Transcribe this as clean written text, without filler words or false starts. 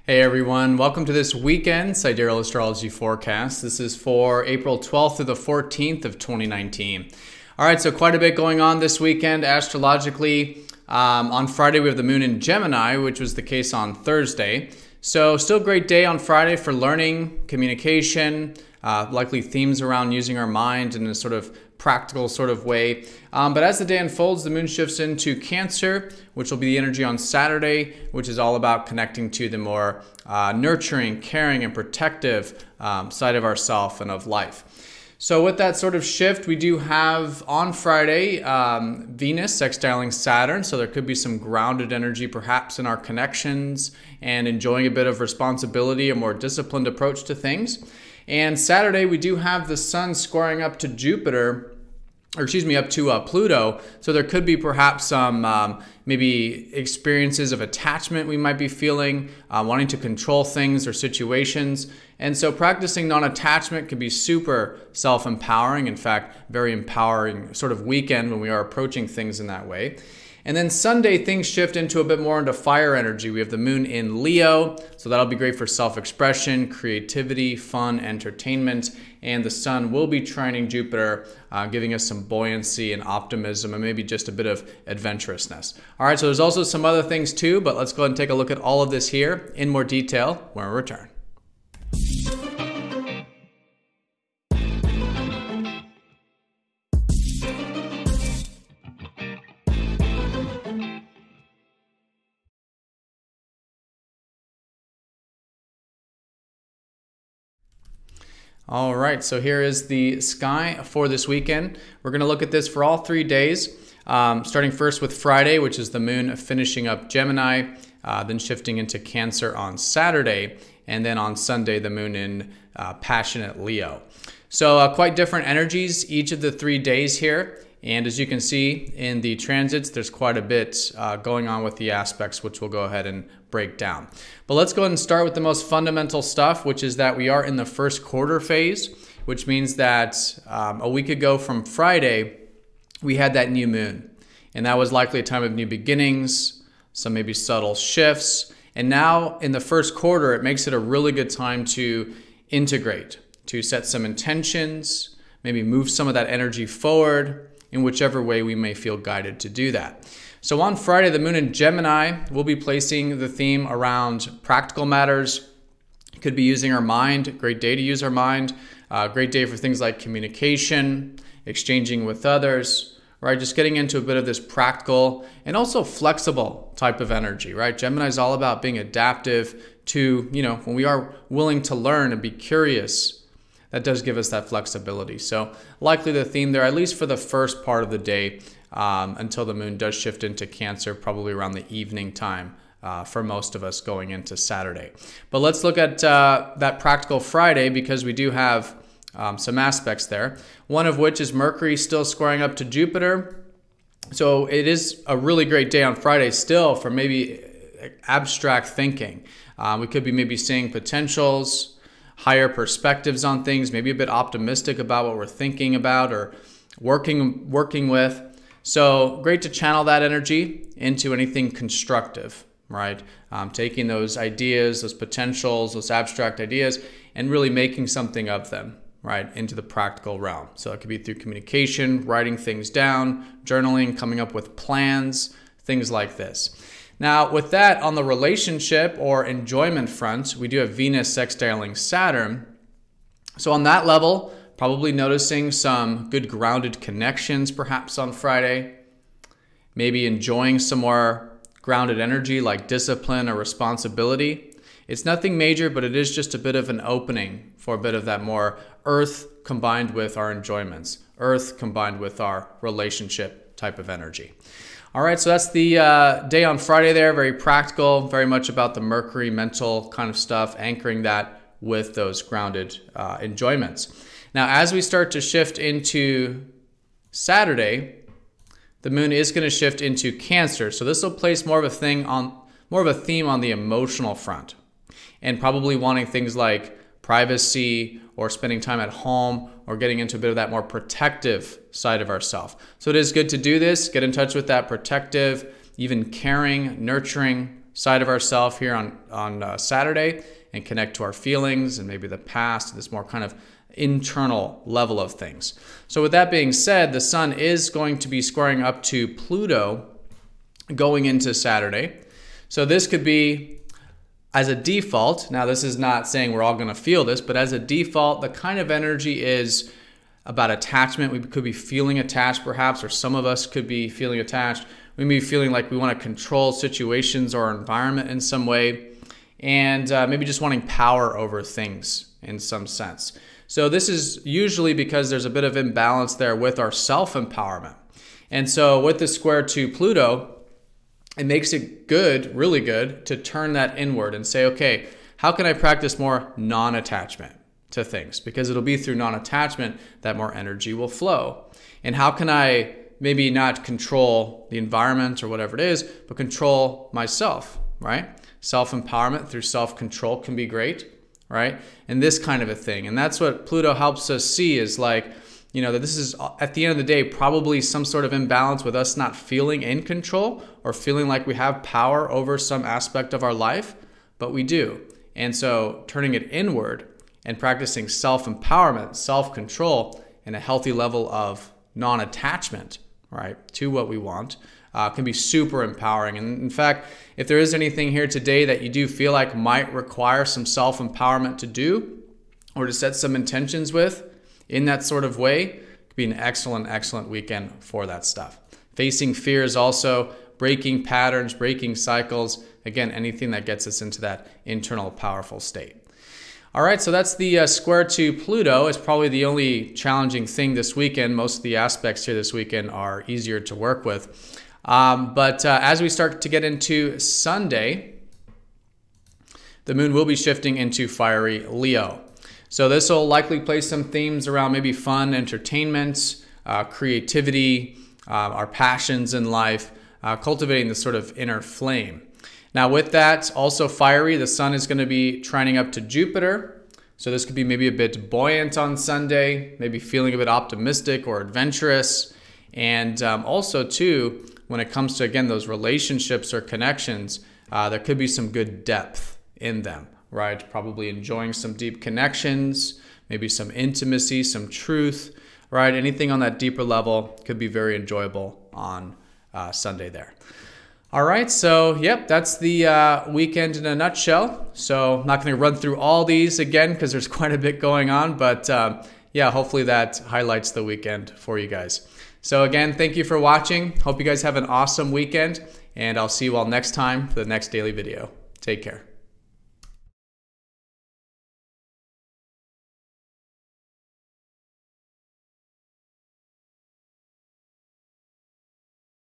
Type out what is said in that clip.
Hey everyone, welcome to this weekend Sidereal Astrology forecast. This is for April 12th through the 14th of 2019. All right, so quite a bit going on this weekend astrologically. On Friday we have the moon in Gemini, which was the case on Thursday. So still a great day on Friday for learning, communication, likely themes around using our mind in a sort of practical sort of way. But as the day unfolds, the moon shifts into Cancer, which will be the energy on Saturday, which is all about connecting to the more nurturing, caring, and protective side of ourself and of life. So with that sort of shift, we do have on Friday Venus sextiling Saturn, so there could be some grounded energy perhaps in our connections and enjoying a bit of responsibility, a more disciplined approach to things. And Saturday, we do have the Sun squaring up to Jupiter, or excuse me, up to Pluto. So there could be perhaps some maybe experiences of attachment we might be feeling, wanting to control things or situations. And so practicing non-attachment can be super self-empowering. In fact, very empowering sort of weekend when we are approaching things in that way. And then Sunday, things shift into a bit more into fire energy. We have the moon in Leo, so that'll be great for self-expression, creativity, fun, entertainment. And the sun will be trining Jupiter, giving us some buoyancy and optimism and maybe just a bit of adventurousness. All right, so there's also some other things too, but let's go ahead and take a look at all of this here in more detail when we return. All right, so here is the sky for this weekend. We're going to look at this for all 3 days, starting first with Friday, which is the moon finishing up Gemini, then shifting into Cancer on Saturday, and then on Sunday, the moon in passionate Leo. So quite different energies each of the 3 days here. And as you can see in the transits, there's quite a bit going on with the aspects, which we'll go ahead and break down. But let's go ahead and start with the most fundamental stuff, which is that we are in the first quarter phase, which means that a week ago from Friday, we had that new moon. And that was likely a time of new beginnings, some maybe subtle shifts. And now in the first quarter, it makes it a really good time to integrate, to set some intentions, maybe move some of that energy forward, in whichever way we may feel guided to do that. So on Friday, the moon in Gemini, we'll be placing the theme around practical matters. Could be using our mind, great day to use our mind, great day for things like communication, exchanging with others, right? Just getting into a bit of this practical and also flexible type of energy, right? Gemini is all about being adaptive to, when we are willing to learn and be curious, that does give us that flexibility. So likely the theme there, at least for the first part of the day, until the moon does shift into Cancer, probably around the evening time for most of us going into Saturday. But let's look at that practical Friday, because we do have some aspects there. One of which is Mercury still squaring up to Jupiter. So it is a really great day on Friday still for maybe abstract thinking. We could be maybe seeing potentials, higher perspectives on things, maybe a bit optimistic about what we're thinking about or working with. So great to channel that energy into anything constructive, right? Taking those ideas, those potentials, those abstract ideas, and really making something of them, right, into the practical realm. So it could be through communication, writing things down, journaling, coming up with plans, things like this. Now, with that, on the relationship or enjoyment front, we do have Venus sextiling Saturn. So on that level, probably noticing some good grounded connections perhaps on Friday. Maybe enjoying some more grounded energy like discipline or responsibility. It's nothing major, but it is just a bit of an opening for a bit of that more earth combined with our enjoyments, earth combined with our relationship type of energy. All right, so that's the day on Friday there, very practical, very much about the Mercury mental kind of stuff, anchoring that with those grounded enjoyments. Now, as we start to shift into Saturday, the moon is going to shift into Cancer. So this will place more of a theme on the emotional front, and probably wanting things like privacy or spending time at home or getting into a bit of that more protective side of ourselves. So it is good to do this, get in touch with that protective, even caring, nurturing side of ourselves here on Saturday and connect to our feelings and maybe the past, this more kind of internal level of things. So with that being said, the sun is going to be squaring up to Pluto going into Saturday. So this could be, as a default, now this is not saying we're all going to feel this, but as a default, the kind of energy is about attachment. We could be feeling attached perhaps, or some of us could be feeling attached. We may be feeling like we want to control situations or environment in some way, and maybe just wanting power over things in some sense. So this is usually because there's a bit of imbalance there with our self-empowerment. And so with the square to Pluto, it makes it good, really good, to turn that inward and say, okay, how can I practice more non-attachment to things? Because it'll be through non-attachment that more energy will flow. And how can I maybe not control the environment or whatever it is, but control myself, right? Self-empowerment through self-control can be great, right? And this kind of a thing. And that's what Pluto helps us see, is like, you know, that this is, at the end of the day, probably some sort of imbalance with us not feeling in control or feeling like we have power over some aspect of our life, but we do. And so turning it inward and practicing self-empowerment, self-control, and a healthy level of non-attachment, right, to what we want, can be super empowering. And in fact, if there is anything here today that you do feel like might require some self-empowerment to do or to set some intentions with in that sort of way, it could be an excellent, excellent weekend for that stuff. Facing fears also, breaking patterns, breaking cycles, again, anything that gets us into that internal powerful state. All right, so that's the square to Pluto. Is probably the only challenging thing this weekend. Most of the aspects here this weekend are easier to work with. But as we start to get into Sunday, the moon will be shifting into fiery Leo. So this will likely place some themes around maybe fun, entertainment, creativity, our passions in life, cultivating this sort of inner flame. Now with that, also fiery, the sun is going to be trining up to Jupiter. So this could be maybe a bit buoyant on Sunday, maybe feeling a bit optimistic or adventurous. And also too, when it comes to, again, those relationships or connections, there could be some good depth in them, right? Probably enjoying some deep connections, maybe some intimacy, some truth, right? Anything on that deeper level could be very enjoyable on Sunday there. All right, so yep, that's the weekend in a nutshell. So I'm not going to run through all these again because there's quite a bit going on, but yeah, hopefully that highlights the weekend for you guys. So again, thank you for watching. Hope you guys have an awesome weekend, and I'll see you all next time for the next daily video. Take care.